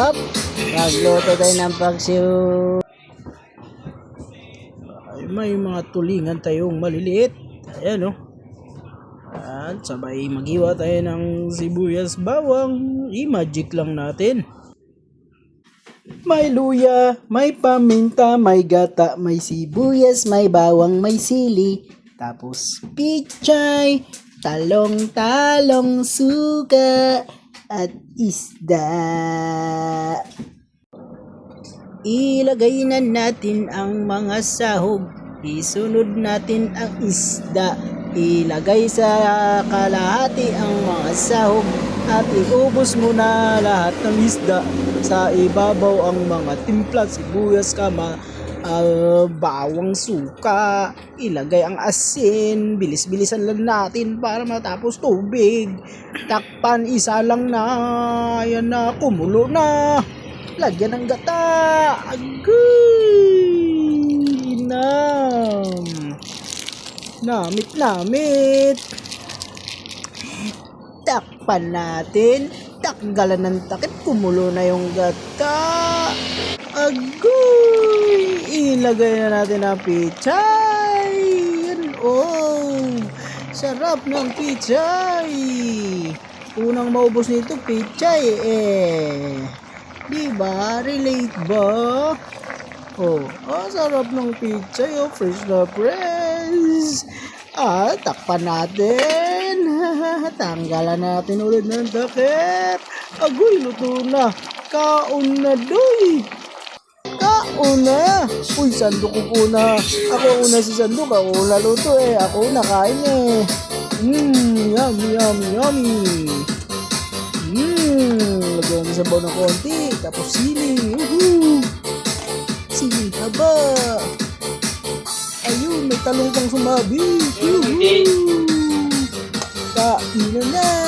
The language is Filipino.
Hop! Magluto tayo ng paksiw. Ay, may mga tulingan tayong maliliit. Ayan, oh. At sabay maghiwa tayo ng sibuyas, bawang. I-magic lang natin. May luya, may paminta, may gata, may sibuyas, may bawang, may sili. Tapos pichay, talong-talong, suka, at isda. Ilagay na natin ang mga sahog. Isunod natin ang isda. Ilagay sa kalahati ang mga sahog. At iubos muna lahat ng isda. Sa ibabaw ang mga timpla, sibuyas, bawang, suka. Ilagay ang asin. Bilis-bilisan lang natin para matapos tubig. Takpan, isa lang na. Ayan na, kumulo na. Lagyan ng gata. Agoy! Inam. Namit. Takpan natin. Takgalan ng takip. Kumulo na yung gata. Agoy! Ilagay na natin ang pichay. Yan, oh. Sarap ng pichay. Unang maubos nito, pichay eh. Diba? Relate ba? Oh, sarap ng pichay, oh. Fresh na fresh. Takpan natin. Tanggalan natin ulit ng takip. Agoy, luto na. Kaon na, doy. Kaon na. Uy, sandok ko una. Ako una si sandok. Ako una luto eh. Ako una kain eh. Yummy. Lagyan mo sa baw ng konti. Tapos sili. Sili haba. Ayun, may talong pang sumabi. Kainan na.